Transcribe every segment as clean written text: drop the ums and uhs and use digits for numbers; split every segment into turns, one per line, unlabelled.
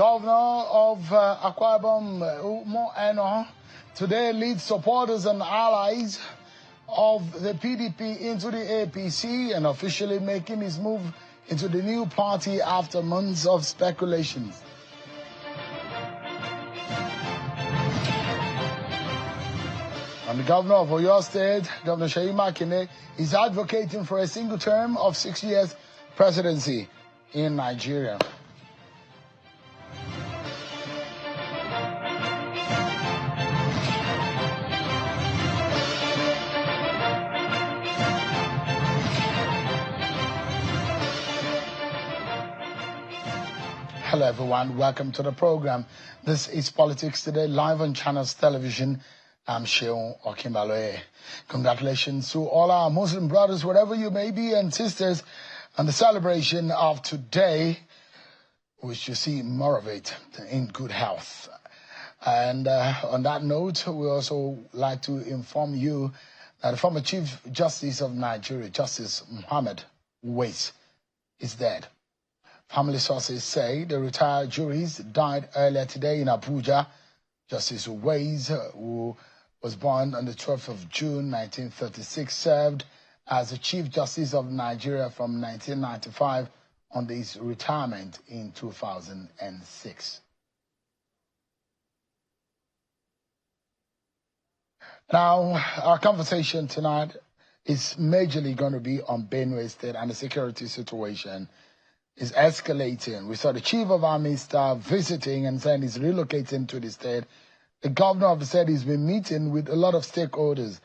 Governor of Akwa Ibom, Umo Eno, today leads supporters and allies of the PDP into the APC and officially making his move into the new party after months of speculations. And the governor of Oyo State, Governor Hyacinth, is advocating for a single term of 6 years presidency in Nigeria. Hello everyone, welcome to the program. This is Politics Today, live on Channels Television. I'm Sheon Okimbaloye. Congratulations to all our Muslim brothers, wherever you may be, and sisters, on the celebration of today. We should see more of it in good health. And on that note, we also like to inform you that the former Chief Justice of Nigeria, Justice Muhammad Wais, is dead. Family sources say the retired jurist died earlier today in Abuja. Justice Wais, who was born on the 12th of June 1936, served as the Chief Justice of Nigeria from 1995 on his retirement in 2006. Now, our conversation tonight is majorly going to be on Benue State, and the security situation is escalating. We saw the Chief of Army Staff visiting and saying he's relocating to the state. The governor of the state has been meeting with a lot of stakeholders.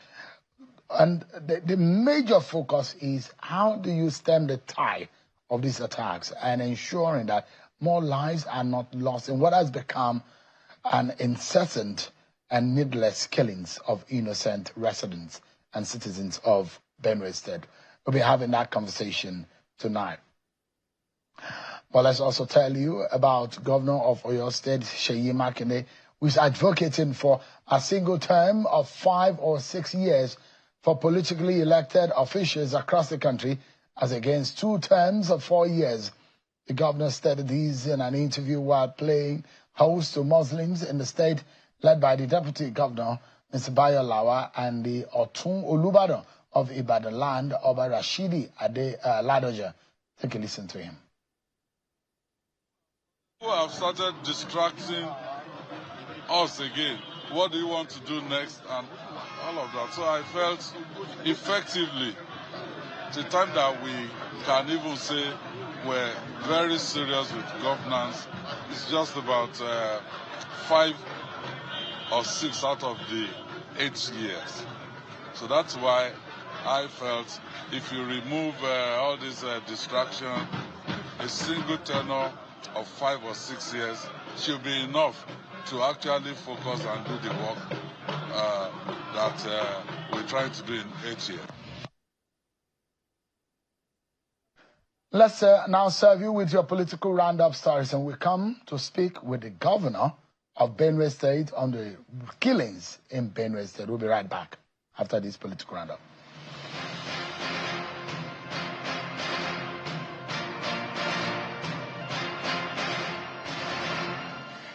And the major focus is how do you stem the tide of these attacks and ensuring that more lives are not lost in what has become an incessant and needless killings of innocent residents and citizens of Benue State. We'll be having that conversation tonight. But let's also tell you about Governor of Oyo State, Hyacinth, who is advocating for a single term of 5 or 6 years for politically elected officials across the country, as against 2 terms of 4 years. The governor stated this in an interview while playing host to Muslims in the state, led by the Deputy Governor, Mr. Bayo Lawa, and the Otun Olubadan of Ibadan land, Oba Rashidi Ade Ladoja. Take a listen to him.
People have started distracting us again. What do you want to do next? And all of that. So I felt effectively, the time that we can even say we're very serious with governance, it's just about 5 or 6 out of the 8 years. So that's why I felt if you remove all this distraction, a single tenure of 5 or 6 years should be enough to actually focus and do the work that we're trying to do in 8 years.
Let's now serve you with your political roundup stories, and we come to speak with the governor of Benue State on the killings in Benue State. We'll be right back after this political roundup.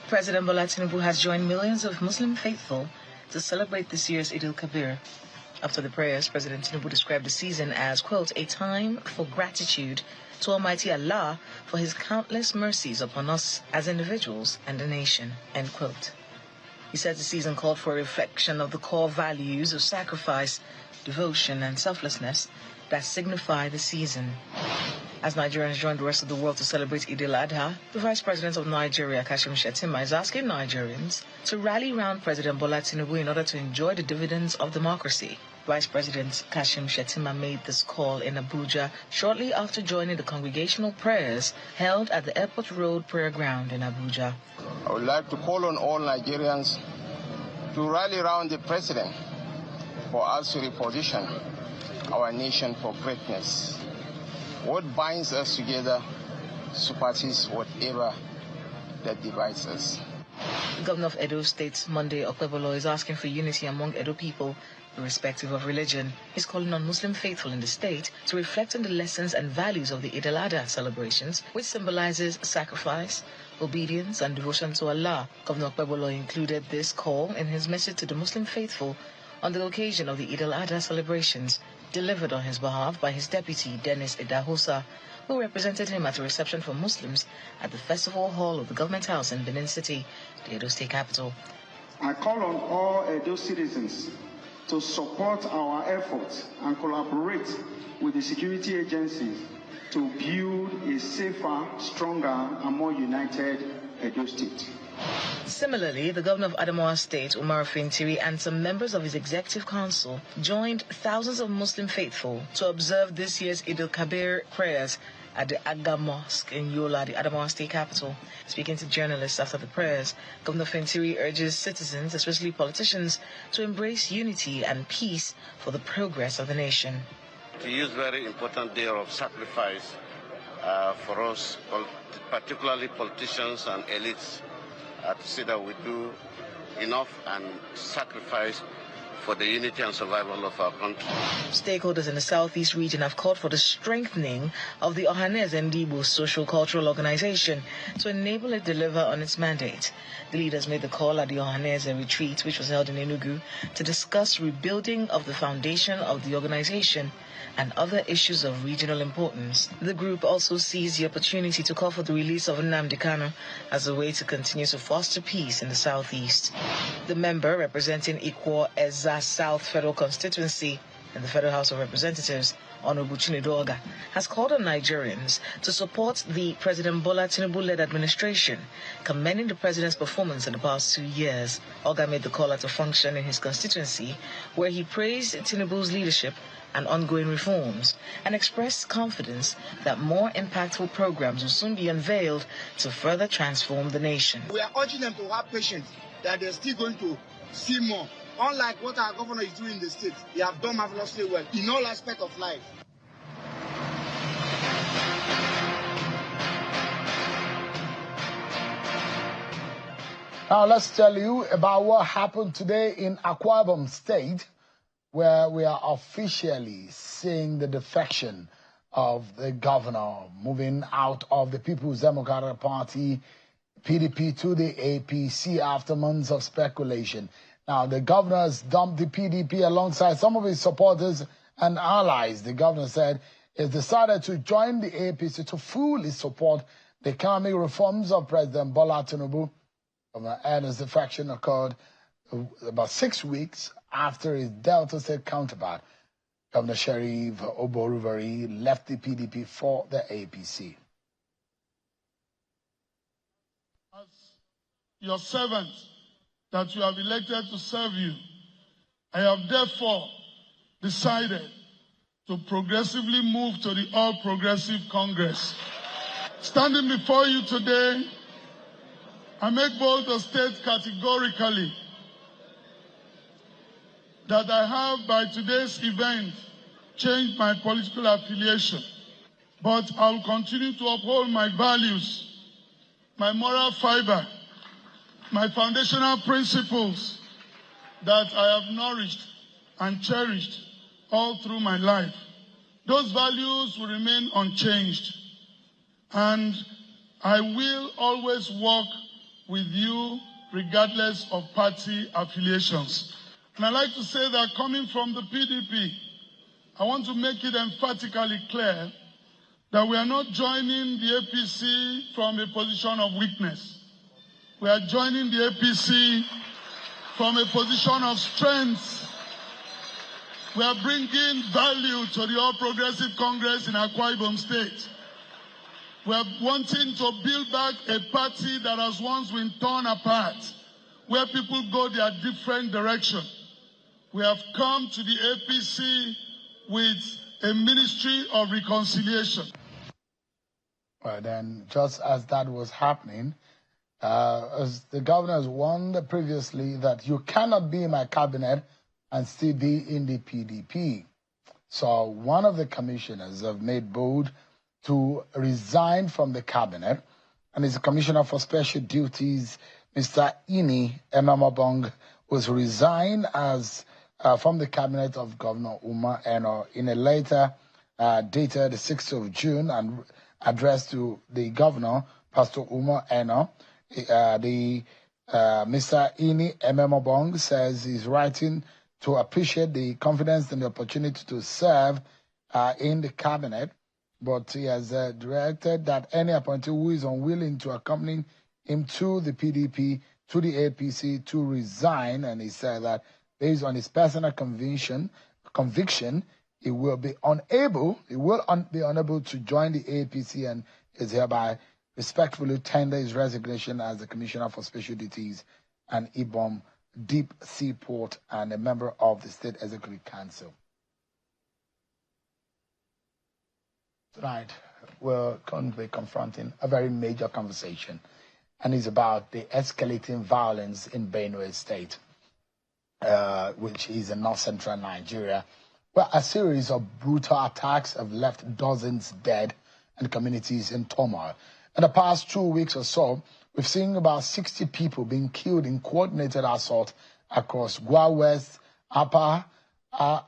President Bola Tinubu has joined millions of Muslim faithful to celebrate this year's Eid al-Kabir. After the prayers, President Tinubu described the season as, quote, a time for gratitude to Almighty Allah for his countless mercies upon us as individuals and a nation, end quote. He said the season called for a reflection of the core values of sacrifice, devotion, and selflessness that signify the season. As Nigerians join the rest of the world to celebrate Eid al-Adha, the Vice President of Nigeria, Kashim Shettima, is asking Nigerians to rally round President Bola Tinubu in order to enjoy the dividends of democracy. Vice President Kashim Shettima made this call in Abuja shortly after joining the congregational prayers held at the Airport Road Prayer Ground in Abuja.
I would like to call on all Nigerians to rally around the President for us to reposition our nation for greatness. What binds us together supersedes whatever that divides us.
The governor of Edo State, Monday Okpebolo, is asking for unity among Edo people, irrespective of religion. He's calling on Muslim faithful in the state to reflect on the lessons and values of the Eid al-Adha celebrations, which symbolizes sacrifice, obedience, and devotion to Allah. Governor Okpebolo included this call in his message to the Muslim faithful on the occasion of the Eid al-Adha celebrations, delivered on his behalf by his deputy, Dennis Idahosa, who represented him at a reception for Muslims at the Festival Hall of the Government House in Benin City, the Edo State capital.
I call on all Edo citizens to support our efforts and collaborate with the security agencies to build a safer, stronger, and more united Edo State.
Similarly, the governor of Adamawa State, Umar Fintiri, and some members of his executive council joined thousands of Muslim faithful to observe this year's Eid al-Kabir prayers at the Aga Mosque in Yola, the Adamawa State capital. Speaking to journalists after the prayers, Governor Fintiri urges citizens, especially politicians, to embrace unity and peace for the progress of the nation.
To use very important day of sacrifice for us, particularly politicians and elites, to see that we do enough and sacrifice for the unity and survival of our country.
Stakeholders in the southeast region have called for the strengthening of the Ohaneze Ndibo social cultural organization to enable it deliver on its mandate. The leaders made the call at the Ohaneze retreat, which was held in Enugu, to discuss rebuilding of the foundation of the organization and other issues of regional importance. The group also seized the opportunity to call for the release of Nnamdi Kanu as a way to continue to foster peace in the southeast. The member representing Ikwo Eza South Federal Constituency in the Federal House of Representatives, Honorable Chinedu Oga, has called on Nigerians to support the President Bola Tinubu-led administration, commending the president's performance in the past 2 years. Oga made the call at a function in his constituency where he praised Tinubu's leadership and ongoing reforms, and expressed confidence that more impactful programs will soon be unveiled to further transform the nation.
We are urging them to have patience, that they're still going to see more. Unlike what our governor is doing in the state, they have done marvelously well in all aspects of life.
Now let's tell you about what happened today in Akwa Ibom State, where we are officially seeing the defection of the governor moving out of the People's Democratic Party, PDP, to the APC after months of speculation. Now, the governor has dumped the PDP alongside some of his supporters and allies. The governor said he has decided to join the APC to fully support the economic reforms of President Bola Tinubu. And his defection occurred about 6 weeks after his Delta State counterpart, Governor Sheriff Oboruveri, left the PDP for the APC.
As your servant that you have elected to serve you, I have therefore decided to progressively move to the All Progressive Congress. Standing before you today, I make bold to state categorically that I have, by today's event, changed my political affiliation. But I'll continue to uphold my values, my moral fiber, my foundational principles that I have nourished and cherished all through my life. Those values will remain unchanged, and I will always work with you regardless of party affiliations. And I'd like to say that coming from the PDP, I want to make it emphatically clear that we are not joining the APC from a position of weakness. We are joining the APC from a position of strength. We are bringing value to the All Progressive Congress in Akwa Ibom State. We are wanting to build back a party that has once been torn apart, where people go their different direction. We have come to the APC with a ministry of reconciliation.
Well, then, just as that was happening, as the governor has warned previously that you cannot be in my cabinet and still be in the PDP. So one of the commissioners have made bold to resign from the cabinet, and is a commissioner for special duties Mr. Ini Emamabong was resigned as from the cabinet of Governor Umar Eno in a letter dated the 6th of June and addressed to the governor, Pastor Umar Eno. Mr. Ini Emamabong says he's writing to appreciate the confidence and the opportunity to serve in the cabinet, but he has directed that any appointee who is unwilling to accompany him to the PDP, to the APC, to resign. And he said that based on his personal conviction, he will be unable to join the APC and is hereby respectfully tender his resignation as the Commissioner for Special Duties and Ibom Deep Sea Port and a member of the State Executive Council. Tonight, we're going to be confronting a very major conversation, and it's about the escalating violence in Benue State, which is in north-central Nigeria, where a series of brutal attacks have left dozens dead and communities in turmoil. In the past 2 weeks or so, we've seen about 60 people being killed in coordinated assault across Gwa West, Apa,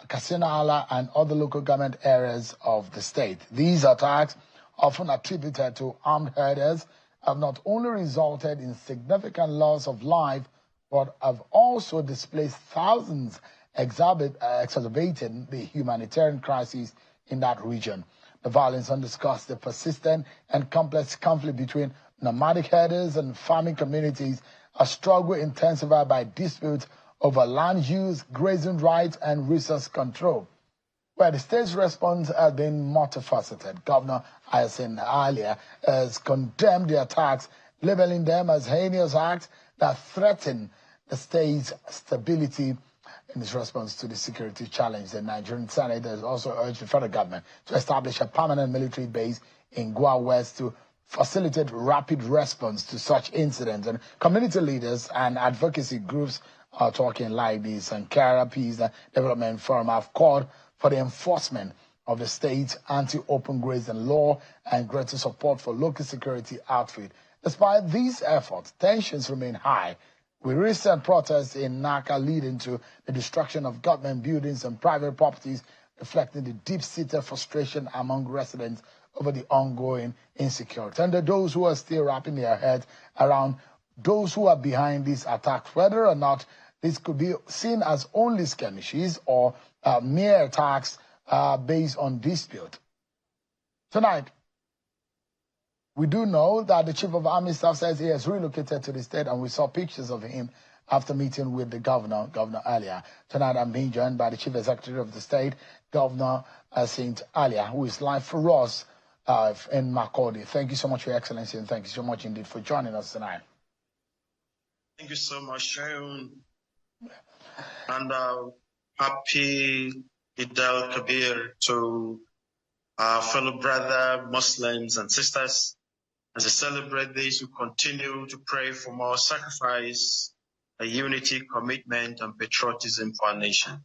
Katsina Ala, and other local government areas of the state. These attacks, often attributed to armed herders, have not only resulted in significant loss of life, but have also displaced thousands, exacerbating the humanitarian crisis in that region. The violence underscores the persistent and complex conflict between nomadic herders and farming communities, a struggle intensified by disputes over land use, grazing rights, and resource control. Where the state's response has been multifaceted. Governor Hyacinth Alia has condemned the attacks, labeling them as heinous acts that threaten the state's stability. In his response to the security challenge, the Nigerian Senate has also urged the federal government to establish a permanent military base in Gwa West to facilitate rapid response to such incidents. And community leaders and advocacy groups are talking like the Sankara Peace Development Forum have called for the enforcement of the state's anti-open grazing law and greater support for local security outfit. Despite these efforts, tensions remain high, with recent protests in Naka leading to the destruction of government buildings and private properties, reflecting the deep-seated frustration among residents over the ongoing insecurity. And those who are still wrapping their heads around those who are behind these attacks, whether or not this could be seen as only skirmishes or mere attacks based on dispute. Tonight, we do know that the Chief of Army Staff says he has relocated to the state, and we saw pictures of him after meeting with the Governor Alia. Tonight, I'm being joined by the Chief Executive of the state, Governor St. Alia, who is live for us in Makurdi. Thank you so much, Your Excellency, and thank you so much indeed for joining us tonight.
Thank you so much, Sharon. And happy Eid al-Kabir to our fellow brother Muslims and sisters. As we celebrate this, we continue to pray for more sacrifice, unity, commitment, and patriotism for our nation.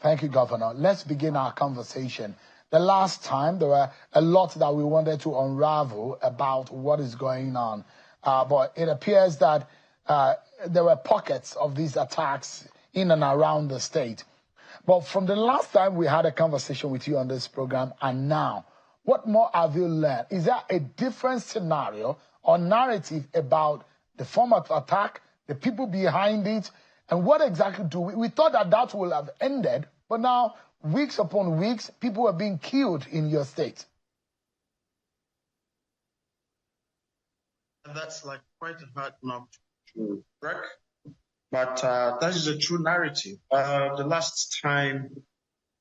Thank you, Governor. Let's begin our conversation. The last time, there were a lot that we wanted to unravel about what is going on. But it appears that there were pockets of these attacks in and around the state. But from the last time we had a conversation with you on this program and now, what more have you learned? Is there a different scenario or narrative about the form of attack, the people behind it, and what exactly do we thought that will have ended, but now, weeks upon weeks, people are being killed in your state.
That's like quite a hard nut to crack, but that is a true narrative. The last time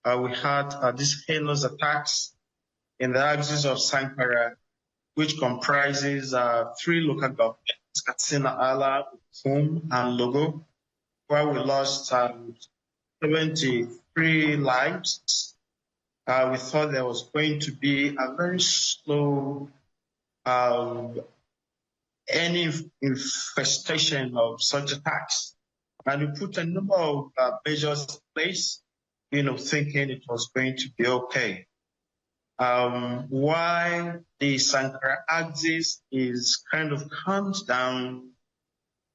we had these heinous attacks in the axis of Sankara, which comprises 3 local governments, Katsina Ala, Home, and Logo, where we lost 73 lives. We thought there was going to be a very slow any infestation of such attacks. And we put a number of measures in place, thinking it was going to be okay. Why the Sankara axis is kind of calmed down,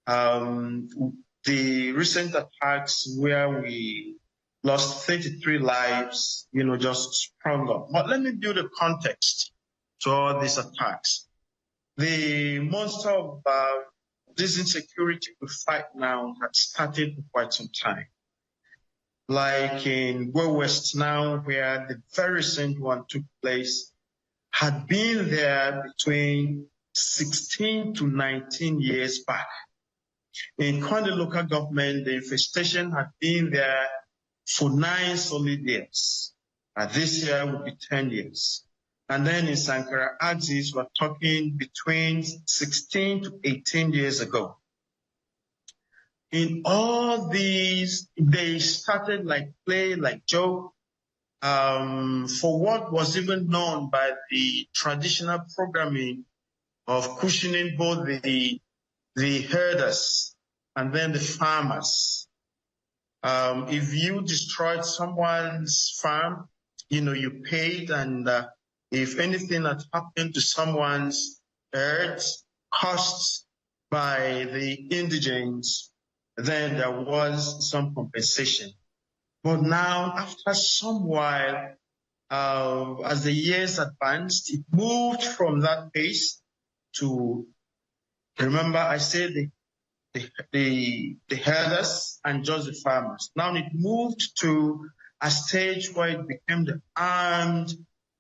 The recent attacks where we lost 33 lives, just sprung up. But let me build a context to all these attacks. The monster of this insecurity we fight now had started for quite some time. Like in Go West now, where the very recent one took place, had been there between 16 to 19 years back. In Kwande local government, the infestation had been there for 9 solid years. This year will be 10 years. And then in Sankara Axis, we're talking between 16 to 18 years ago. In all these, they started like play, like joke, for what was even known by the traditional programming of cushioning both the herders and then the farmers. If you destroyed someone's farm, you paid, and if anything had happened to someone's herd caused by the indigents, then there was some compensation. But now, after some while, as the years advanced, it moved from that pace to, remember I said the herders and just the farmers. Now it moved to a stage where it became the armed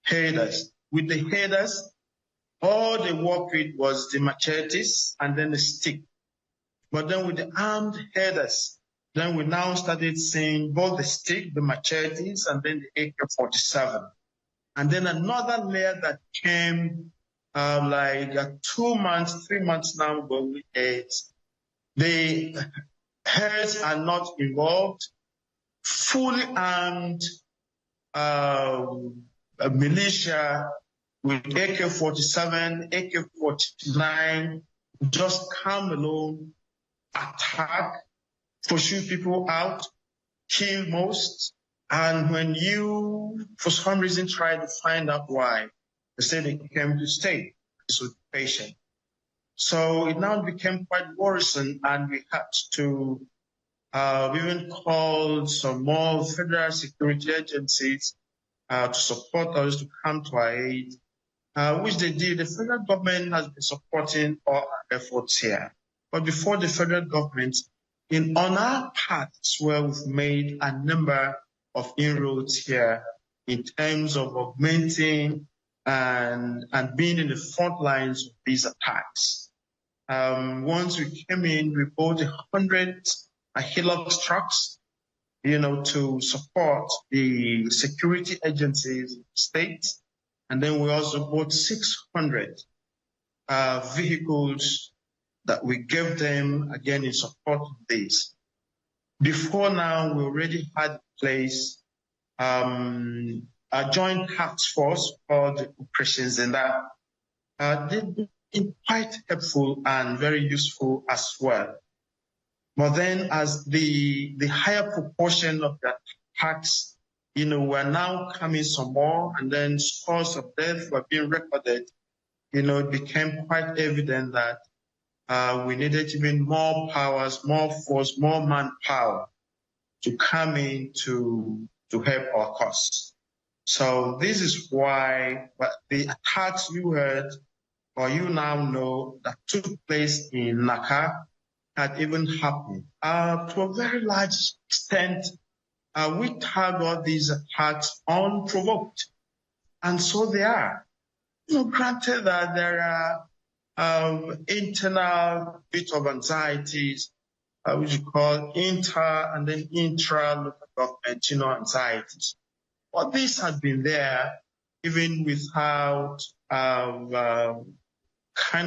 herders. With the herders, all they worked with was the machetes and then the stick. But then with the armed herders, then we now started seeing both the stick, the machetes, and then the AK-47. And then another layer that came like 2 months, 3 months now, but the herds are not involved. Fully armed militia with AK-47, AK-49, just come alone, attack, pursue people out, kill most. And when you, for some reason, try to find out why, they say they came to stay. This was patient. So it now became quite worrisome, and we had to even call some more federal security agencies to support us, to come to our aid, which they did. The federal government has been supporting all our efforts here. But before the federal government, on our parts where we've made a number of inroads here in terms of augmenting and being in the front lines of these attacks. Once we came in, we bought 100 Hilux trucks, to support the security agencies in the state. And then we also bought 600 vehicles that we gave them, again, in support of this. Before now, we already had in place a joint task force called the Operations, and that they've been quite helpful and very useful as well. But then as the higher proportion of the attacks, were now coming some more, and then scores of deaths were being recorded, it became quite evident that we needed even more powers, more force, more manpower to come in to help our cause. So this is why the attacks you heard, or you now know, that took place in Naka had even happened. To a very large extent, we target these attacks unprovoked. And so they are. Granted that there are internal bit of anxieties, which you call inter and then intra local government, anxieties. But this has been there even without kind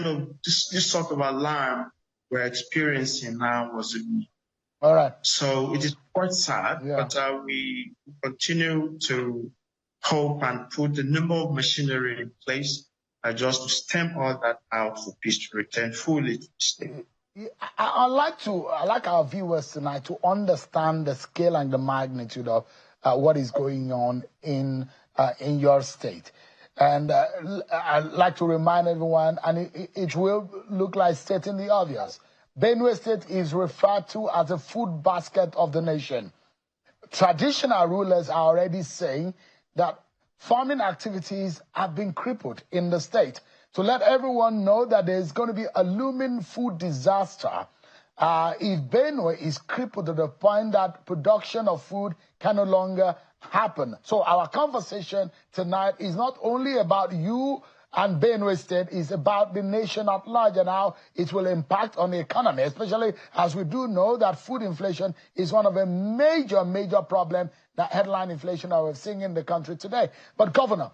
of this sort of alarm we're experiencing now was me.
All right.
So it is quite sad, but we continue to hope and put the number of machinery in place just to stem all that out for peace to return fully to the state.
I'd like our viewers tonight to understand the scale and the magnitude of what is going on in your state. And I'd like to remind everyone, and it will look like stating the obvious, Benue State is referred to as a food basket of the nation. Traditional rulers are already saying that farming activities have been crippled in the state. To let everyone know that there's going to be a looming food disaster if Benue is crippled to the point that production of food can no longer happen. So our conversation tonight is not only about you and Benue State, it's about the nation at large and how it will impact on the economy, especially as we do know that food inflation is one of the major problems, that headline inflation that we're seeing in the country today. But Governor,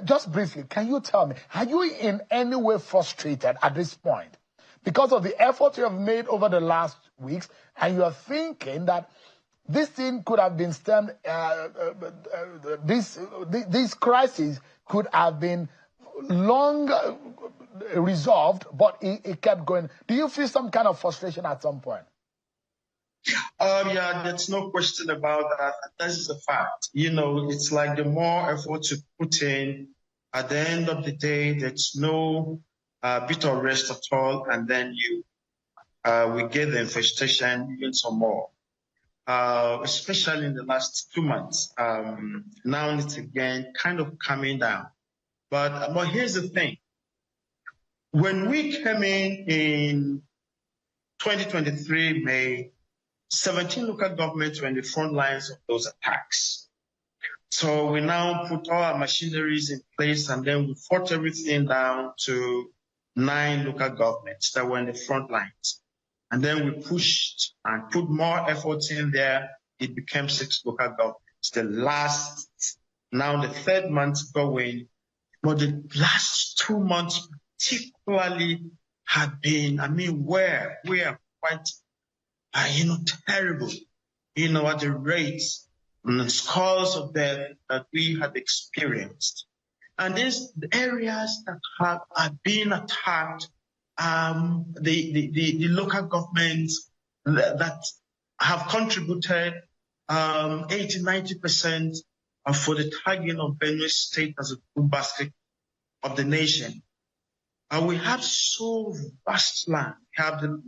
just briefly, can you tell me, are you in any way frustrated at this point because of the effort you have made over the last weeks, and you are thinking that this thing could have been stemmed, this crisis could have been long resolved, but it kept going? Do you feel some kind of frustration at some point?
Yeah, there's no question about that. That is a fact. You know, it's like the more effort you put in, at the end of the day, there's no bit of rest at all, and then we get the infestation, even some more. Especially in the last 2 months. Now it's again kind of coming down. But here's the thing. When we came in 2023 May, 17 local governments were in the front lines of those attacks. So we now put all our machineries in place, and then we fought everything down to 9 local governments that were in the front lines. And then we pushed and put more efforts in there. It became 6 local governments. Now the 3rd month going, but the last 2 months particularly have been, we are quite, terrible, at the rates and the scores of death that we had experienced. And these areas that have been attacked, the local governments that have contributed 80-90% for the tagging of Benue State as a food basket of the nation. And we have so vast land. We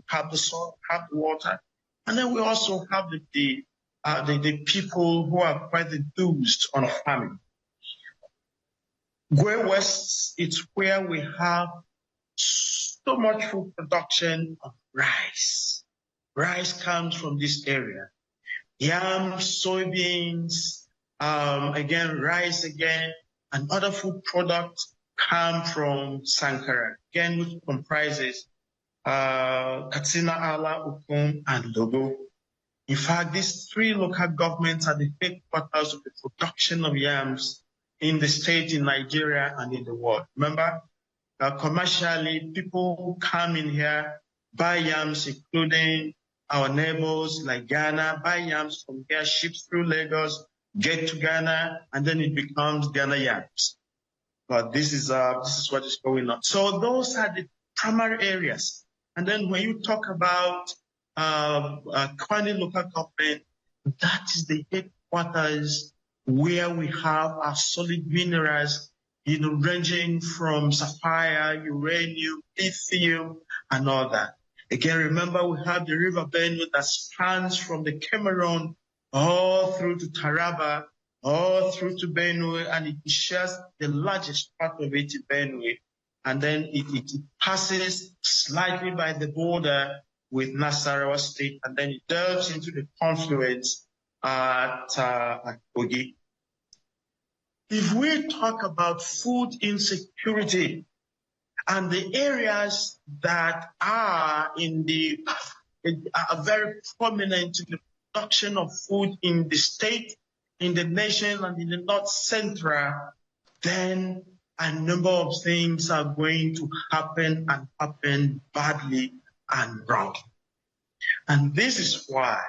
have the soil, have the water, and then we also have the people who are quite enthused on farming. Going west, it's where we have so much food production of rice. Rice comes from this area. Yams, soybeans, rice again, and other food products come from Sankara, again, which comprises Katsina, Ala, Ukum, and Logo. In fact, these 3 local governments are the headquarters of the production of yams in the state, in Nigeria, and in the world. Remember, commercially, people who come in here buy yams, including our neighbors like Ghana, buy yams from here, ships through Lagos, get to Ghana, and then it becomes Ghana yams. But this is what is going on. So those are the primary areas. And then when you talk about Kwani local government, that is the headquarters where we have our solid minerals, ranging from sapphire, uranium, lithium, and all that. Again, remember, we have the River Benue that spans from the Cameroon all through to Taraba, all through to Benue, and it shares the largest part of it in Benue. And then it passes slightly by the border with Nasarawa State, and then it delves into the confluence at Kogi. If we talk about food insecurity and the areas that are are very prominent in the production of food in the state, in the nation, and in the North Central, then a number of things are going to happen and happen badly and wrong. And this is why,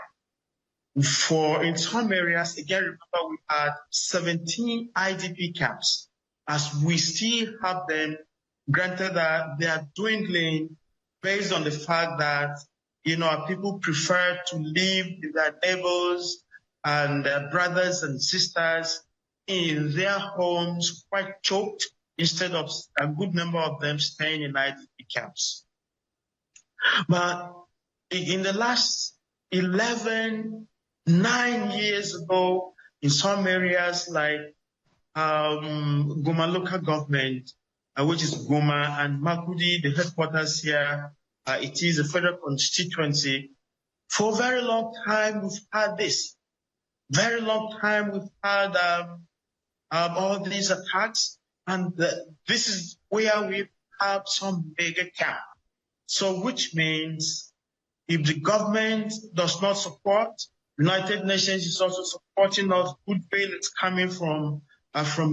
in some areas, again, remember we had 17 IDP camps. As we still have them, granted that they are dwindling based on the fact that, our people prefer to live with their neighbors and their brothers and sisters in their homes, quite choked, instead of a good number of them staying in IDP camps. But in the last 9 years ago, in some areas like Goma local government, which is Goma, and Makudi, the headquarters here, it is a federal constituency. For a very long time, we've had this. Very long time, we've had all these attacks, and this is where we have some mega camp. So, which means if the government does not support, United Nations is also supporting us. Goodwill is coming from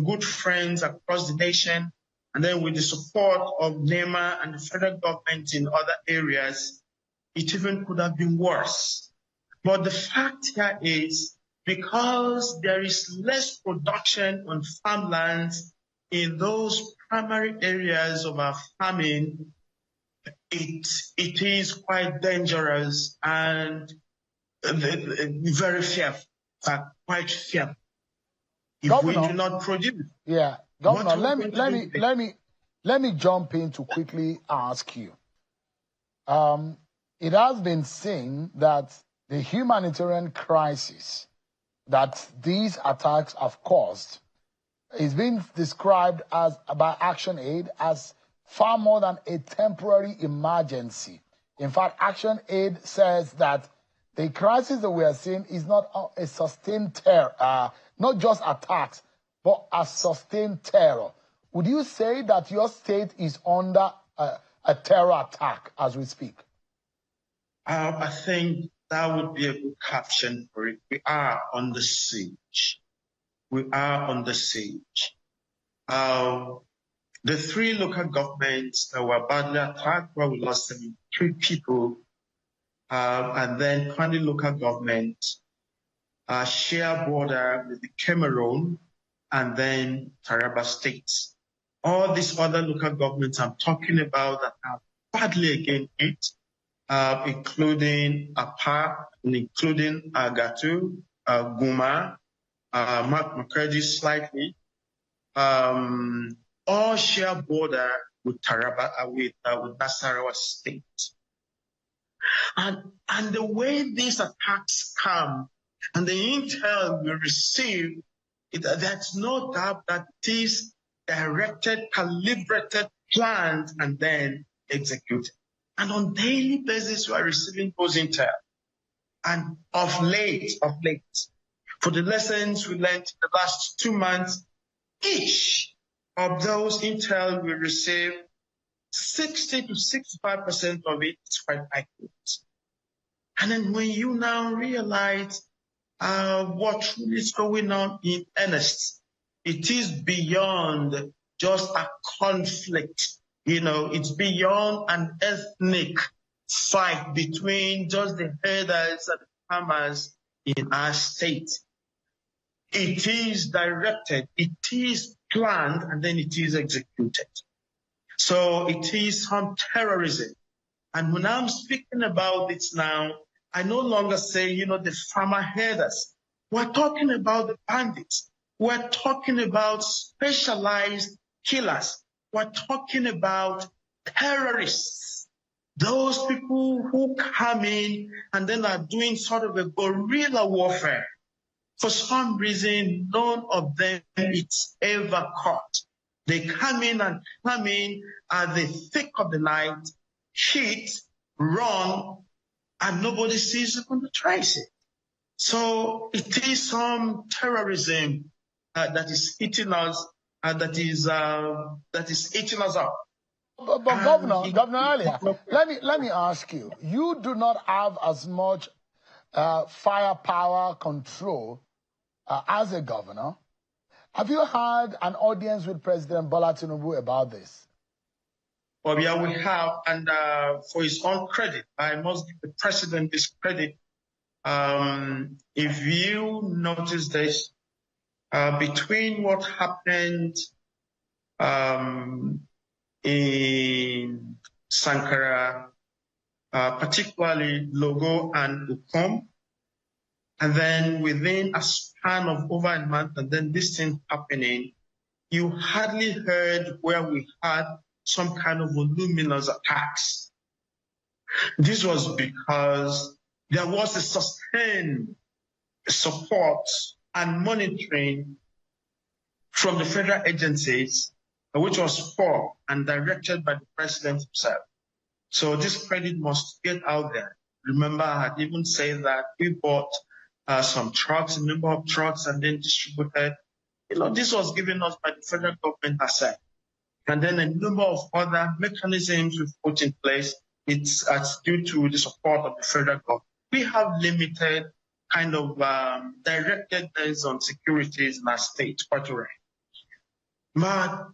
good friends across the nation, and then with the support of NEMA and the federal government in other areas, it even could have been worse. But the fact here is, because there is less production on farmlands in those primary areas of our farming, it is quite dangerous and very fearful, quite fearful. If
Governor,
we do not produce.
Yeah, Governor, let me jump in to quickly ask you. It has been seen that the humanitarian crisis that these attacks have caused is being described as by Action Aid as far more than a temporary emergency. In fact, Action Aid says that the crisis that we are seeing is not a sustained terror, not just attacks, but a sustained terror. Would you say that your state is under a terror attack as we speak?
I think that would be a good caption for it. We are under siege. We are under siege. The 3 local governments that were badly attacked, where we lost 73 people, and then 20 local governments share border with the Cameroon and then Taraba State. All these other local governments I'm talking about that are badly again hit, including Apa, including Agatu, Guma, Makurdi slightly, all share border with Taraba, with Nasarawa State. And the way these attacks come and the intel we receive, there's no doubt that it is directed, calibrated, planned, and then executed. And on daily basis, we are receiving those intel. And of late, for the lessons we learned in the last 2 months, each of those intel we receive, 60 to 65% of it is quite accurate. And then when you now realize what really is going on in earnest, it is beyond just a conflict. You know, it's beyond an ethnic fight between just the herders and the farmers in our state. It is directed, it is planned, and then it is executed. So it is some terrorism. And when I'm speaking about it now, I no longer say, the farmer herders. We're talking about the bandits. We're talking about specialized killers. We're talking about terrorists. Those people who come in and then are doing sort of a guerrilla warfare. For some reason, none of them is ever caught. They come in at the thick of the night, hit, run, and nobody sees it on the trace it. So it is some terrorism that is hitting us, that is eating us up.
But Governor Alia, let me ask you. You do not have as much firepower control as a governor. Have you had an audience with President Bola Tinubu about this?
Well, yeah, we have, and for his own credit, I must give the president this credit. If you notice this, between what happened in Sankara, particularly Logo and Ukom, and then within a span of over a month, and then this thing happening, you hardly heard where we had some kind of voluminous attacks. This was because there was a sustained support and monitoring from the federal agencies, which was for and directed by the president himself. So this credit must get out there. Remember, I had even said that we bought some trucks, a number of trucks, and then distributed. This was given us by the federal government herself. And then a number of other mechanisms we've put in place. It's due to the support of the federal government. We have limited kind of directedness on securities in our state, quite right. But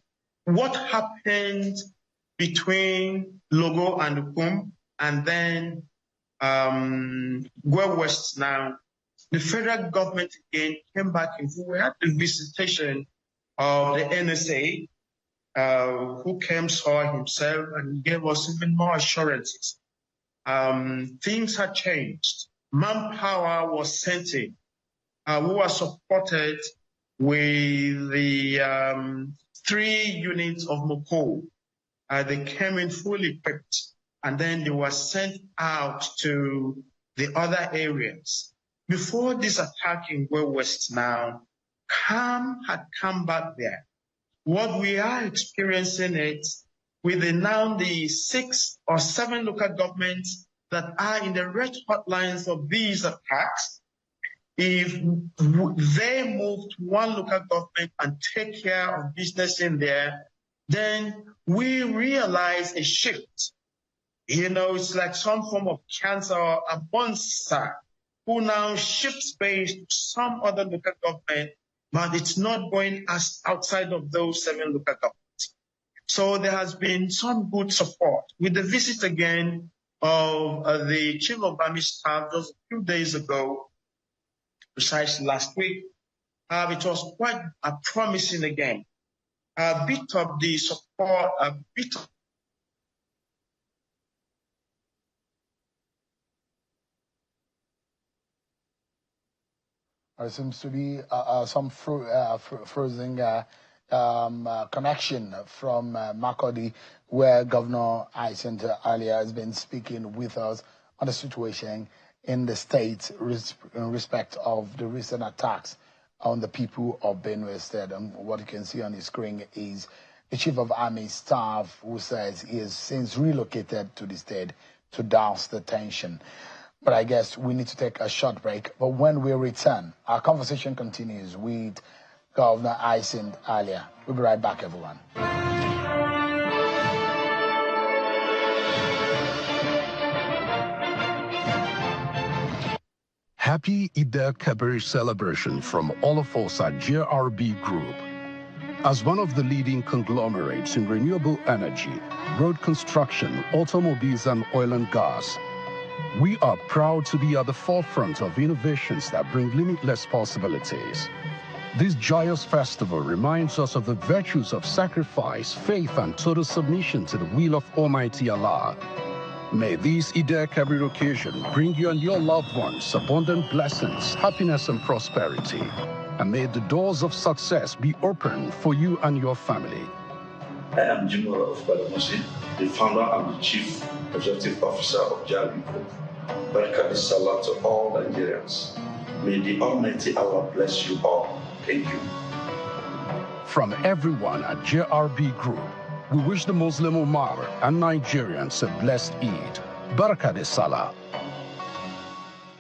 what happened between Logo and Ukum and then Gwe West now, the federal government again came back and we had the visitation of the NSA, who came, saw himself, and gave us even more assurances. Things had changed. Manpower was sent in. We were supported with the 3 units of Moko. They came in fully equipped, and then they were sent out to the other areas. Before this attack in Gwe West now, calm had come back there. What we are experiencing it with the 6 or 7 local governments that are in the red hotlines of these attacks. If they move to one local government and take care of business in there, then we realize a shift. It's like some form of cancer or a monster who now shifts base to some other local government, but it's not going as outside of those 7 local governments. So there has been some good support. With the visit again of the Chief of Army Staff just a few days ago, precisely last week, it was quite promising again. A bit of the support, a bit of
There seems to be some frozen connection from Makurdi, where Governor Hyacinth Alia has been speaking with us on the situation in the state in respect of the recent attacks on the people of Benue State. And what you can see on the screen is the Chief of Army Staff, who says he has since relocated to the state to douse the tension. But I guess we need to take a short break. But when we return, our conversation continues with Governor Hyacinth Alia. We'll be right back, everyone.
Happy Eid al-Kabir celebration from all of us at JRB Group. As one of the leading conglomerates in renewable energy, road construction, automobiles, and oil and gas, we are proud to be at the forefront of innovations that bring limitless possibilities. This joyous festival reminds us of the virtues of sacrifice, faith, and total submission to the will of Almighty Allah. May this Eid al-Kabir occasion bring you and your loved ones abundant blessings, happiness, and prosperity. And may the doors of success be open for you and your family.
I am General of Badamosi, the founder and the Chief Executive Officer of JRB Group. Welcome salam to all Nigerians. May the Almighty Allah bless you all. Thank you.
From everyone at JRB Group, we wish the Muslim Ummah and Nigerians a blessed Eid. Barakah Salah.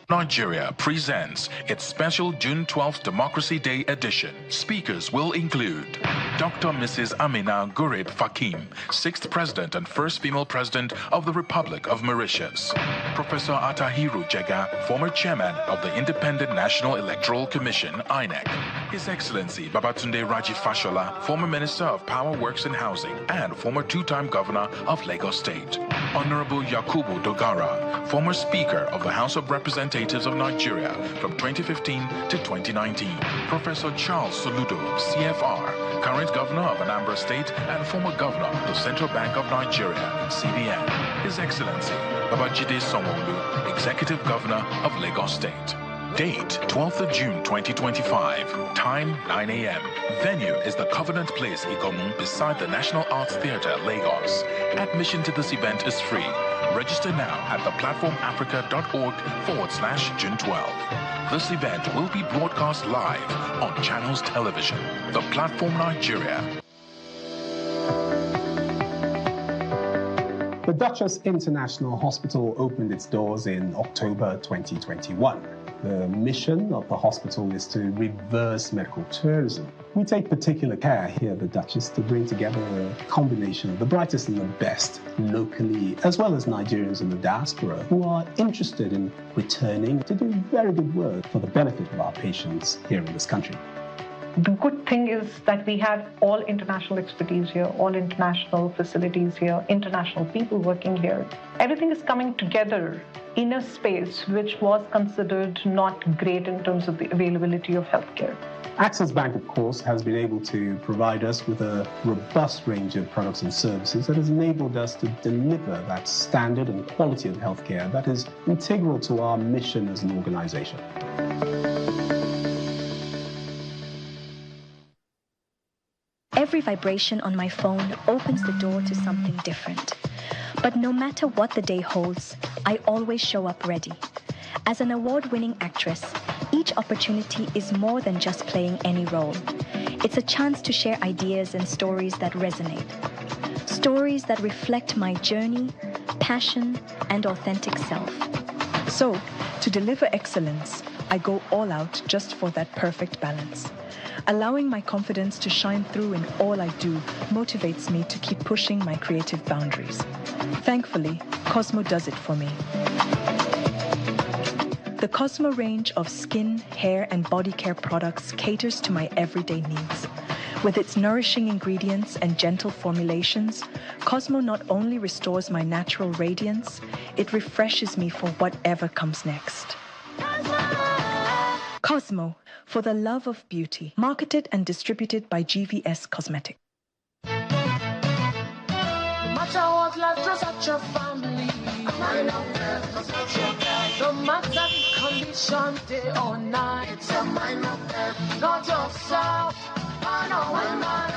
Nigeria presents its special June 12th Democracy Day edition. Speakers will include Dr. Mrs. Amina Gurib Fakim, 6th President and first female President of the Republic of Mauritius. Professor Atahiru Jega, former Chairman of the Independent National Electoral Commission, INEC. His Excellency Babatunde Raji Fashola, former Minister of Power Works and Housing and former 2-time Governor of Lagos State. Honorable Yakubu Dogara, former Speaker of the House of Representatives of Nigeria from 2015 to 2019. Professor Charles Soludo, CFR, current Governor of Anambra State and former Governor of the Central Bank of Nigeria, CBN. His Excellency Babajide Sanwo-Olu, Executive Governor of Lagos State. Date, 12th of June 2025. Time, 9 a.m. Venue is the Covenant Place, Ikomu, beside the National Arts Theatre, Lagos. Admission to this event is free. Register now at theplatformafrica.org/June 12. This event will be broadcast live on Channels Television, The Platform Nigeria.
The Duchess International Hospital opened its doors in October 2021. The mission of the hospital is to reverse medical tourism. We take particular care here at the Duchess to bring together a combination of the brightest and the best locally, as well as Nigerians in the diaspora who are interested in returning to do very good work for the benefit of our patients here in this country.
The good thing is that we have all international expertise here, all international facilities here, international people working here. Everything is coming together in a space which was considered not great in terms of the availability of healthcare.
Access Bank, of course, has been able to provide us with a robust range of products and services that has enabled us to deliver that standard and quality of healthcare that is integral to our mission as an organization.
Every vibration on my phone opens the door to something different. But no matter what the day holds, I always show up ready. As an award-winning actress, each opportunity is more than just playing any role. It's a chance to share ideas and stories that resonate. Stories that reflect my journey, passion, and authentic self.
So, to deliver excellence, I go all out just for that perfect balance. Allowing my confidence to shine through in all I do motivates me to keep pushing my creative boundaries. Thankfully, Cosmo does it for me. The Cosmo range of skin, hair, and body care products caters to my everyday needs. With its nourishing ingredients and gentle formulations, Cosmo not only restores my natural radiance, it refreshes me for whatever comes next. Cosmo, for the love of beauty. Marketed and distributed by GVS Cosmetics.
No matter what life throws at your family, no matter the condition, day or night, it's a minor pep. Not yourself, I know when my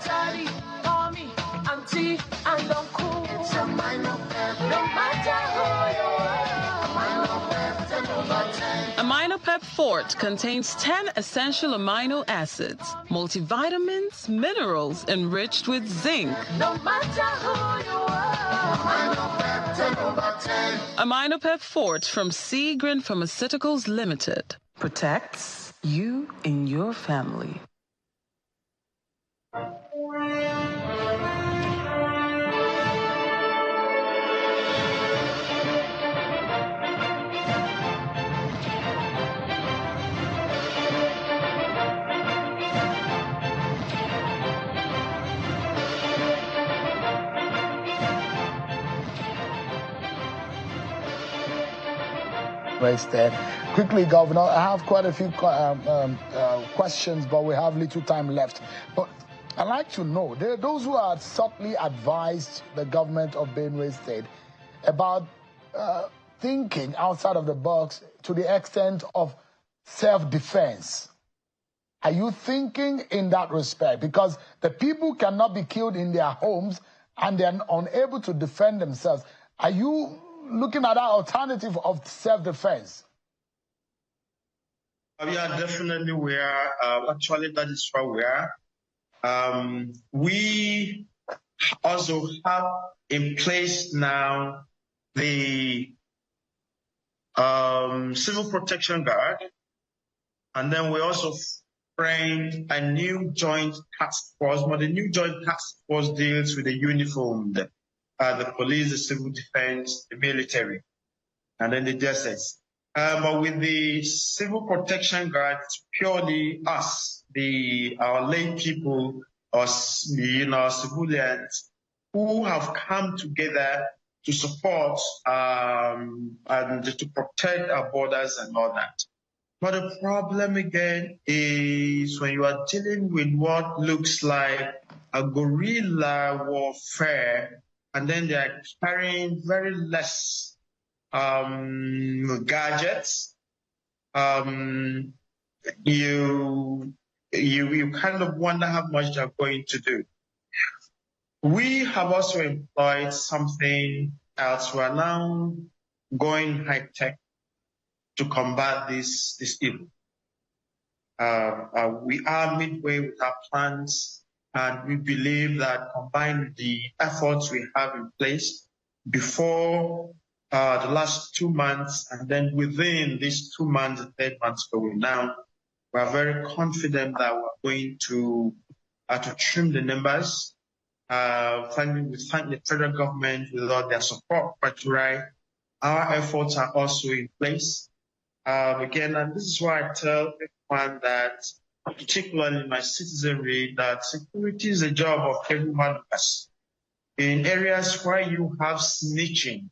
daddy, mommy, auntie, and uncle. It's a minor pep. No matter who you are, a minor pep, 10 over 10.
Amino Pep Fort contains 10 essential amino acids, multivitamins, minerals enriched with zinc.
No matter who you are, Amino Pep 10 over 10.
Amino Pep Fort from Seagrin Pharmaceuticals Limited.
Protects you and your family.
Wasted. Quickly, Governor, I have quite a few questions, but we have little time left. But I'd like to know, there are those who are subtly advised the government of Benue State about thinking outside of the box to the extent of self-defense. Are you thinking in that respect? Because the people cannot be killed in their homes and they're unable to defend themselves. Are you looking at that alternative of self-defense?
Yeah, definitely we are. Actually, that is where we are. We also have in place now the Civil Protection Guard, and then we also framed a new joint task force. But the new joint task force deals with the uniformed, the police, the civil defense, the military, and then the justice. But with the Civil Protection Guard, it's purely us, our lay people, or civilians, who have come together to support and to protect our borders and all that. But the problem again is when you are dealing with what looks like a guerrilla warfare, and then they are carrying very less gadgets, you kind of wonder how much they're going to do. We have also employed something else, we are now going high tech to combat this evil. We are midway with our plans, and we believe that combined the efforts we have in place before the last 2 months, and then within these 2 months, the 3rd month going now, we are very confident that we're going to trim the numbers. We thank the federal government with all their support, but our efforts are also in place. Again, and this is why I tell everyone that, particularly my citizenry, that security is a job of every one of us. In areas where you have snitching,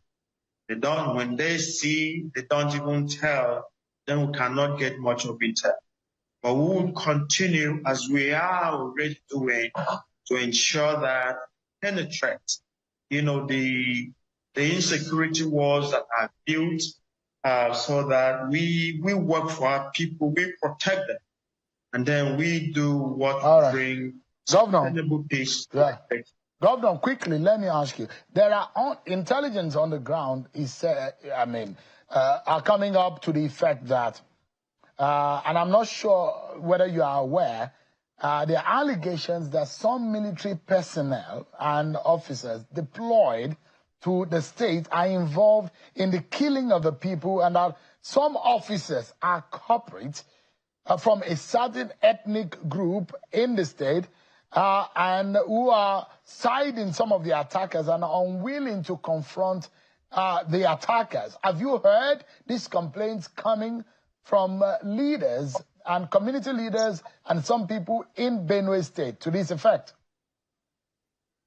when they see, they don't even tell, then we cannot get much of intel. But we will continue, as we are already doing, to ensure that penetrate, the insecurity walls that are built, so that we work for our people, we protect them, and then we do what bring sustainable peace.
Yeah. Governor, quickly, let me ask you. There are intelligence on the ground are coming up to the effect that, and I'm not sure whether you are aware, there are allegations that some military personnel and officers deployed to the state are involved in the killing of the people, and that some officers are culprits from a certain ethnic group in the state and who are siding some of the attackers and are unwilling to confront the attackers. Have you heard these complaints coming from leaders and community leaders and some people in Benue State to this effect?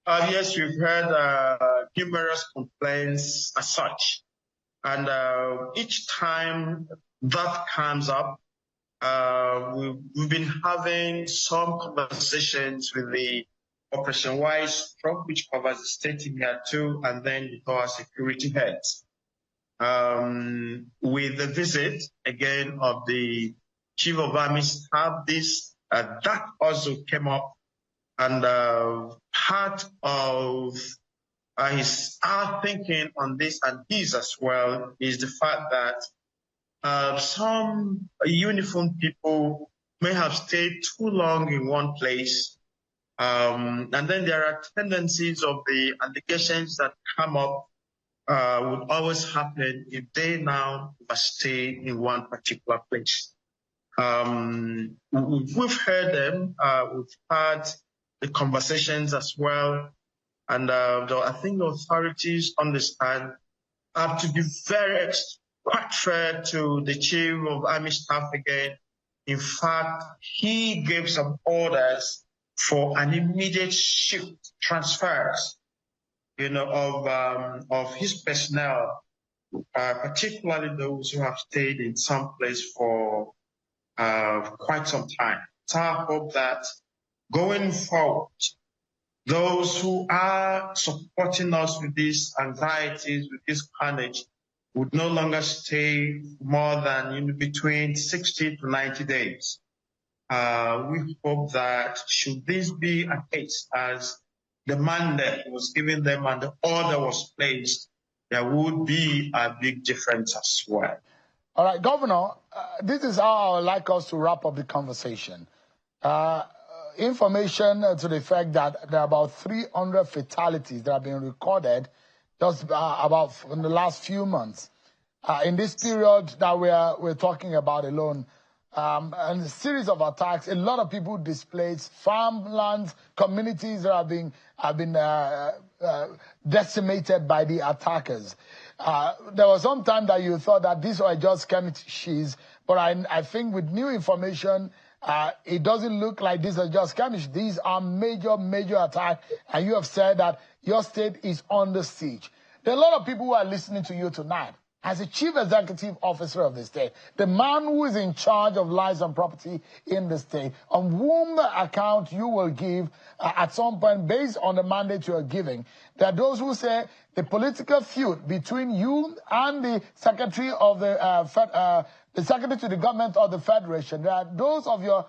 Yes, we've heard numerous complaints as such. And each time that comes up, we've been having some conversations with the Operation Wise Stroke, which covers the state in here too, and then with our security heads. With the visit, again, of the Chief of Army Staff, that also came up. And part of our thinking on this, and his as well, is the fact that some uniformed people may have stayed too long in one place. And then there are tendencies of the allegations that come up would always happen if they now stay in one particular place. We've heard them, we've had the conversations as well, and I think the authorities understand to be quite fair to the Chief of Army Staff again. In fact, he gave some orders for an immediate shift transfers, of his personnel, particularly those who have stayed in some place for quite some time. So I hope that going forward, those who are supporting us with these anxieties, with this carnage, would no longer stay more than between 60 to 90 days. We hope that should this be a case, as the mandate was given them and the order was placed, there would be a big difference as well.
All right, Governor, this is how I would like us to wrap up the conversation. Information to the effect that there are about 300 fatalities that have been recorded just about in the last few months. In this period that we're talking about alone, and a series of attacks, a lot of people displaced, farmlands, communities that have been decimated by the attackers. There was some time that you thought that these were just skirmishes, but I think with new information, it doesn't look like these are just skirmishes. These are major attacks, and you have said that your state is under siege. There are a lot of people who are listening to you tonight. As a chief executive officer of the state, the man who is in charge of lives and property in the state, on whom account you will give at some point based on the mandate you are giving. There are those who say the political feud between you and the secretary of the secretary to the government of the federation. There are those of your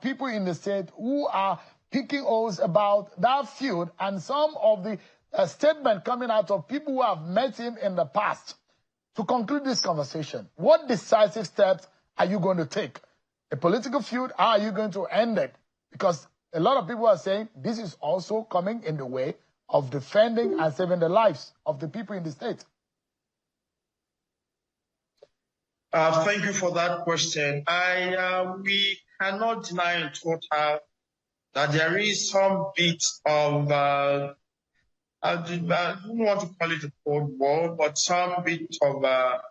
people in the state who are picking holes about that feud, and some of the a statement coming out of people who have met him in the past. To conclude this conversation, what decisive steps are you going to take? A political feud, how are you going to end it? Because a lot of people are saying this is also coming in the way of defending and saving the lives of the people in the state.
Thank you for that question. We cannot deny in total that there is some bit of, I don't want to call it a Cold War, but some bit of a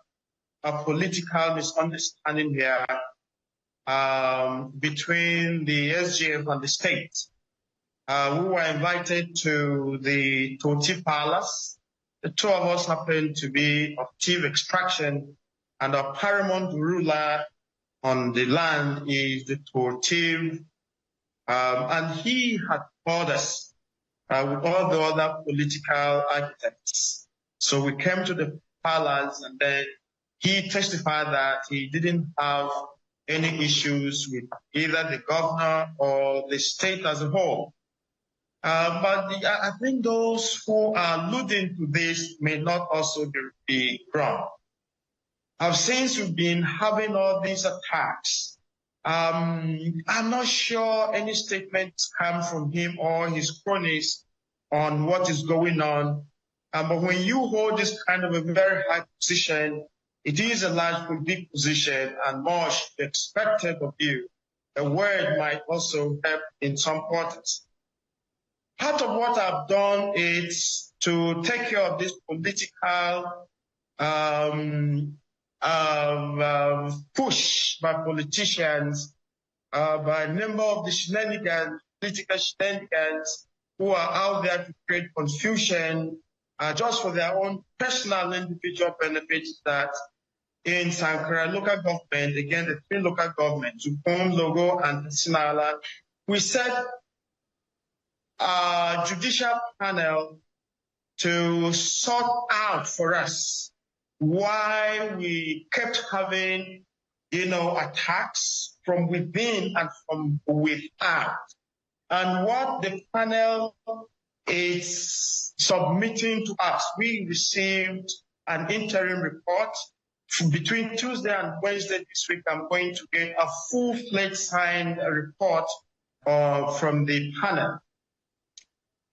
political misunderstanding here between the SGF and the state. We were invited to the Toti Palace. The two of us happened to be of Tiv extraction, and our paramount ruler on the land is the Toti. And he had called us with all the other political architects. So we came to the palace, and then he testified that he didn't have any issues with either the governor or the state as a whole. But I think those who are alluding to this may not also be wrong. Since we've been having all these attacks, I'm not sure any statements come from him or his cronies on what is going on. But when you hold this kind of a very high position, it is a large big position and much expected of you. A word might also help in some quarters. Part of what I've done is to take care of this political push by politicians, by a number of the shenanigans, political shenanigans, who are out there to create confusion just for their own personal individual benefits. That in Sankara local government, again, the three local governments, Upon, Logo, and Sinala, we set a judicial panel to sort out for us why we kept having, attacks from within and from without. And what the panel is submitting to us, we received an interim report. Between Tuesday and Wednesday this week, I'm going to get a full-fledged signed report from the panel.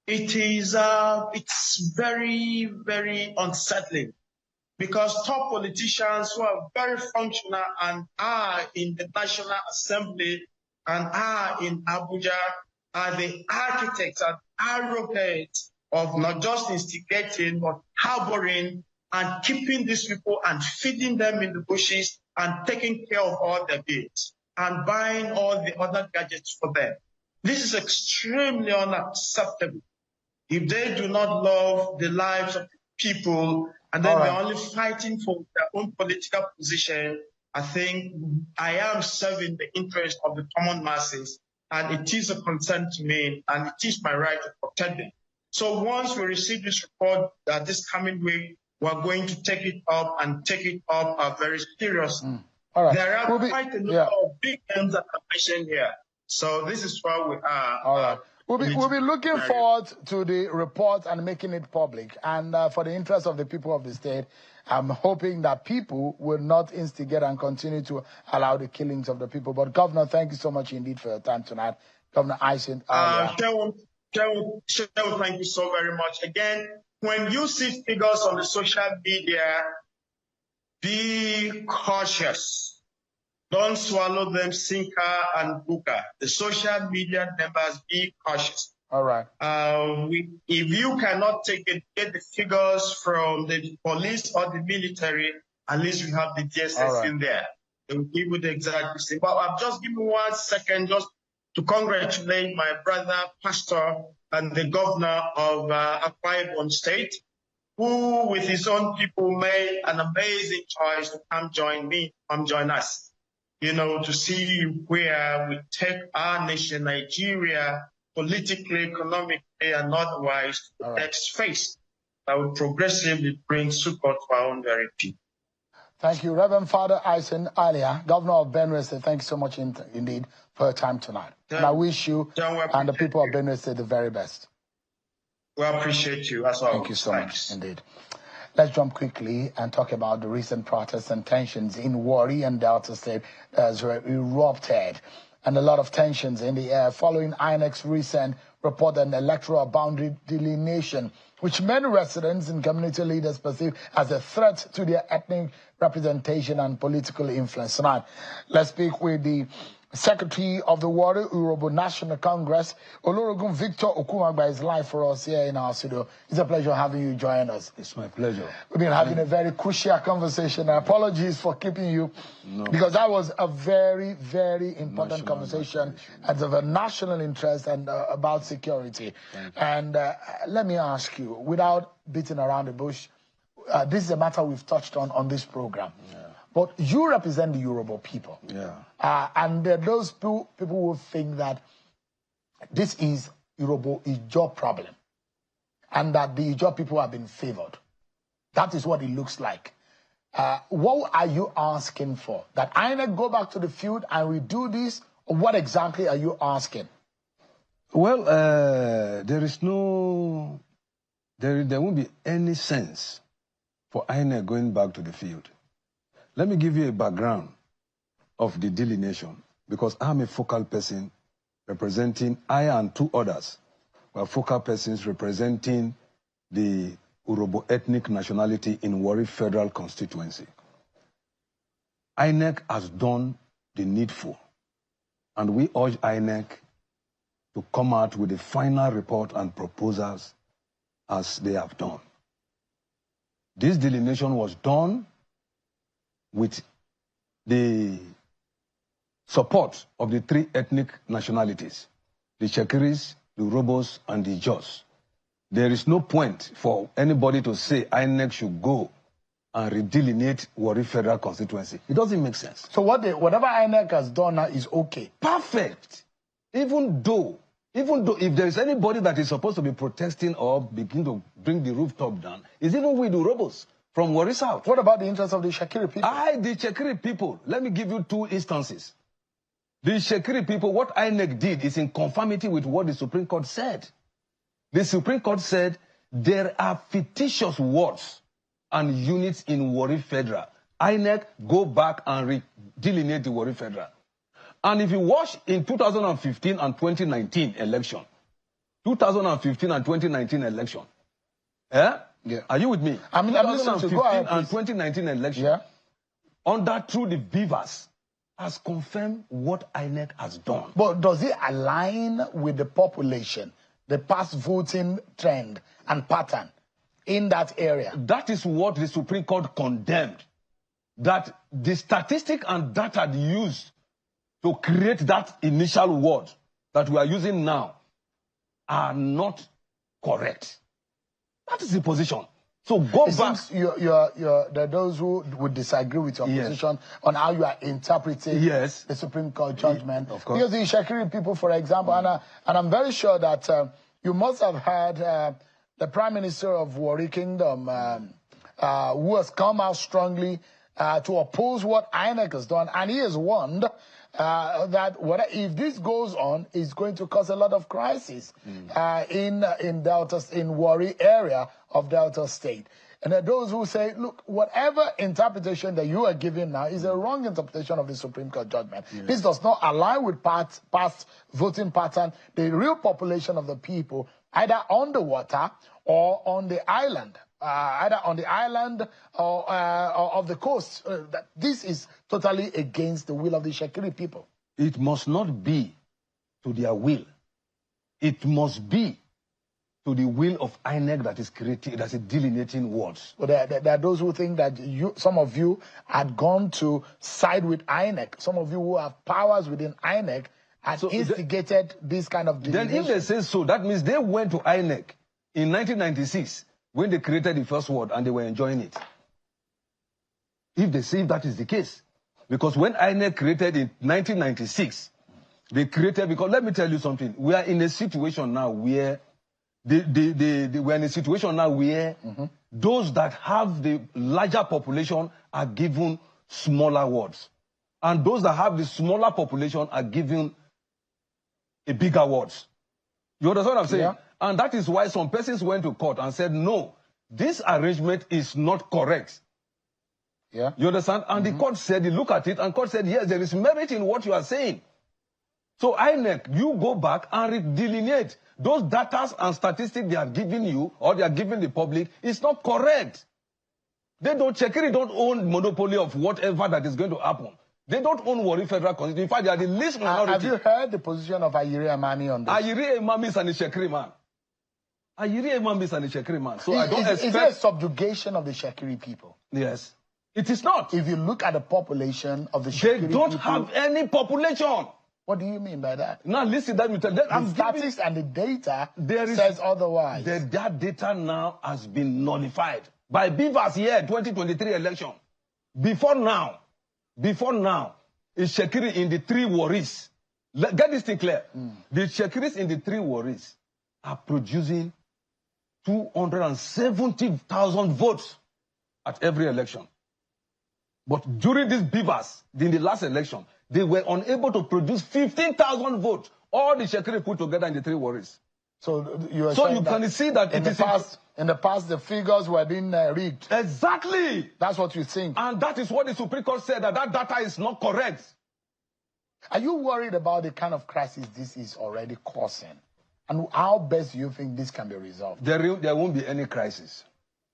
It's very, very unsettling, because top politicians who are very functional and are in the National Assembly and are in Abuja are the architects and arrogants of not just instigating, but harboring and keeping these people and feeding them in the bushes and taking care of all their bills and buying all the other gadgets for them. This is extremely unacceptable. If they do not love the lives of people and then they're only fighting for their own political position, I think I am serving the interest of the common masses, and it is a concern to me, and it is my right to protect them. So once we receive this report this coming week, we're going to take it up and take it up very seriously.
All right.
There are quite a number of big names that are mentioned here. So this is where we are.
All right. We'll be looking forward to the report and making it public. And for the interest of the people of the state, I'm hoping that people will not instigate and continue to allow the killings of the people. But Governor, thank you so much indeed for your time tonight. Governor Hyacinth.
Thank you so very much. Again, when you see figures on the social media, be cautious. Don't swallow them sinker and booker. The social media members, be cautious.
All right.
If you cannot get the figures from the police or the military, at least we have the DSS in there. They will give you the exact thing. But I'll just give me 1 second just to congratulate my brother, pastor, and the governor of Akwa Ibom State, who with his own people made an amazing choice to come join us. To see where we take our nation, Nigeria, politically, economically, and otherwise, to the next phase that will progressively bring support to our own very people.
Thank you, Reverend Father Hyacinth Alia, Governor of Benue State. Thank you so much indeed for your time tonight. And I wish you and the people of Benue State the very best.
We appreciate you as well.
Thank you so much, indeed. Let's jump quickly and talk about the recent protests and tensions in Warri and Delta State as erupted, and a lot of tensions in the air following INEC's recent report on electoral boundary delineation, which many residents and community leaders perceive as a threat to their ethnic representation and political influence. Tonight, let's speak with the Secretary of the Warri Urobo National Congress, Olorogun Victor Okumagba, is live for us here in our studio. It's a pleasure having you join us.
It's my pleasure.
We've been having a very crucial conversation. Apologies for keeping you, because that was a very, very important conversation and of a national interest and about security. And let me ask you, without beating around the bush, this is a matter we've touched on this program. But you represent the Yoruba people. And there are those people who think that this is Yoruba Ijaw problem and that the Ijaw people have been favored. That is what it looks like. What are you asking for? That INEC go back to the field and we do this? Or what exactly are you asking?
Well, there won't be any sense for INEC going back to the field. Let me give you a background of the delineation, because I'm a focal person representing, I and two others were focal persons representing the Urobo ethnic nationality in Warri Federal Constituency. INEC has done the needful, and we urge INEC to come out with a final report and proposals as they have done. This delineation was done with the support of the three ethnic nationalities, the Chekiris, the Urobos, and the Ijaws. There is no point for anybody to say INEC should go and redelineate Warri Federal Constituency. It doesn't make sense.
So whatever INEC has done now is okay?
Perfect. Even though if there is anybody that is supposed to be protesting or begin to bring the rooftop down, it's even with the Urobos from Warri South.
What about the interests of the Shekiri people?
The Shekiri people, let me give you two instances. The Shekiri people, what INEC did is in conformity with what the Supreme Court said. The Supreme Court said there are fictitious wards and units in Warri Federal. INEC go back and delineate the Warri Federal. And if you watch in 2015 and 2019 election, 2015 and 2019 election, are you with me?
I'm listening to you. Go ahead,
and 2019 election, through the beavers, has confirmed what INEC has done.
But does it align with the population, the past voting trend and pattern in that area?
That is what the Supreme Court condemned. That the statistic and data used to create that initial word that we are using now are not correct. That is the position. So go back.
There are those who would disagree with your position on how you are interpreting the Supreme Court judgment.
Of course.
Because the Shekiri people, for example, and I'm very sure that you must have heard the Prime Minister of Warri Kingdom, who has come out strongly to oppose what INEC has done, and he has warned that if this goes on, it's going to cause a lot of crisis in Warri area of Delta State. And there are those who say, look, whatever interpretation that you are giving now is a wrong interpretation of the Supreme Court judgment. This does not align with past voting pattern, the real population of the people, either on the water or on the island. Either on the island or of the coast. This is totally against the will of the Shekiri people.
It must not be to their will. It must be to the will of INEC that is creating, that is delineating words.
But there are those who think that some of you had gone to side with INEC. Some of you who have powers within INEC had instigated this kind of delineation.
Then if they say so, that means they went to INEC in 1996 when they created the first word and they were enjoying it. If they say that is the case. Because when INEC created in 1996, they created, because let me tell you something, we are in a situation now where those that have the larger population are given smaller wards. And those that have the smaller population are given a bigger wards. You understand what I'm saying? And that is why some persons went to court and said, no, this arrangement is not correct.
Yeah.
You understand? And the court said, look at it, and court said, yes, there is merit in what you are saying. So INEC, you go back and delineate. Those data and statistics they are giving you, or they are giving the public, is not correct. They don't own monopoly of whatever that is going to happen. They don't own Warri Federal Constituency. In fact, they are the least minority.
Have you heard the position of Ayiri Emami on this?
Ayiri Emami is an Ishekiri man. Ayiri Emami is an Ishekiri man. So I don't expect...
Is there a subjugation of the Shekiri people?
Yes. It is not.
If you look at the population of the Shekiri people...
They don't have any population.
What do you mean by that?
Now listen, let me tell you.
The statistics and the data says otherwise.
That data now has been nullified by Beavers here 2023 election. Before now, is Shekiri in the 3 Warris. Get this thing clear. The Shekiris in the 3 Warris are producing 270,000 votes at every election. But during these Beavers, in the last election, they were unable to produce 15,000 votes. All the Shekiri put together in the 3 Warris.
So you
can see that
in the past, the figures were being rigged.
Exactly.
That's what you think.
And that is what the Supreme Court said, that data is not correct.
Are you worried about the kind of crisis this is already causing? And how best do you think this can be resolved?
There won't be any crisis.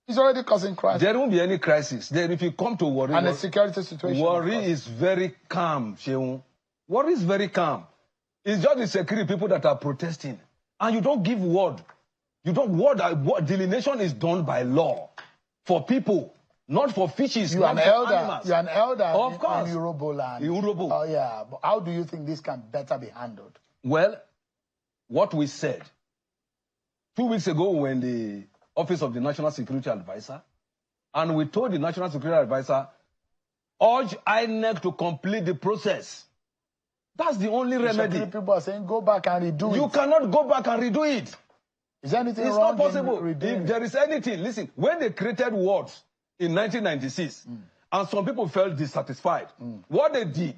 It's already causing crisis.
There won't be any crisis. Then if you come to Warri...
And the security situation...
Warri is very calm, Sheung. Warri is very calm. It's just the security people that are protesting. And you don't give word. You don't word. Delineation is done by law. For people, not for fishes,
You're an elder. You're an elder
of course.
in Urobo land.
Urobo.
Oh, yeah. But how do you think this can better be handled?
Well, what we said 2 weeks ago when the Office of the National Security Advisor, and we told the National Security Advisor, urge INEC to complete the process. That's the only remedy.
People are saying, go back and redo it.
You cannot go back and redo it.
Is there anything
wrong? It's not possible. If there is anything, listen, when they created wards in 1996, and some people felt dissatisfied, what they did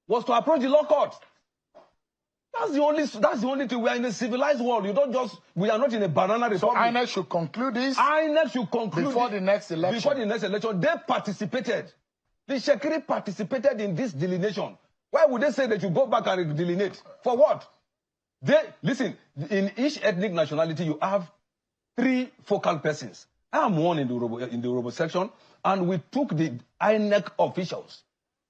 was to approach the law court. That's the only thing. We are in a civilized world. We are not in a banana republic.
So INEC should conclude this?
INEC should conclude
before the next election.
Before the next election. They participated. The Shekiri participated in this delineation. Why would they say that you go back and delineate? For what? Listen, in each ethnic nationality, you have 3 focal persons. I am one in the Urobo section, and we took the INEC officials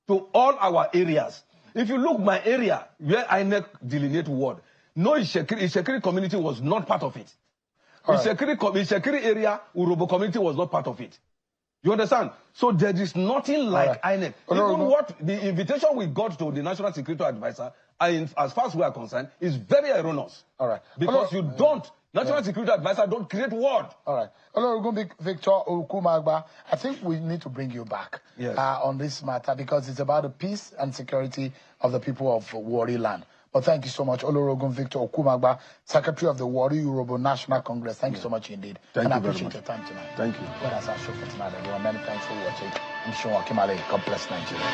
to all our areas. If you look my area, where INEC delineate ward, no Ishekiri community was not part of it. Ishekiri area, Urobo community was not part of it. You understand? So there is nothing like INEC. Even what the invitation we got to the National Security Advisor, as far as we are concerned, is very erroneous.
All right.
Because you don't, National Security Advisor don't create word.
All right. Hello, Victor Okumagba. I think we need to bring you back on this matter because it's about the peace and security of the people of Warri land. But thank you so much, Olorogun Victor Okumagba, Secretary of the Warri Urobo National Congress. Thank you so much indeed.
Thank you
I
very
appreciate
much.
your time tonight.
Thank you.
Well, that's our show for tonight, everyone. Many thanks for watching. I'm sure Akimale. God bless Nigeria.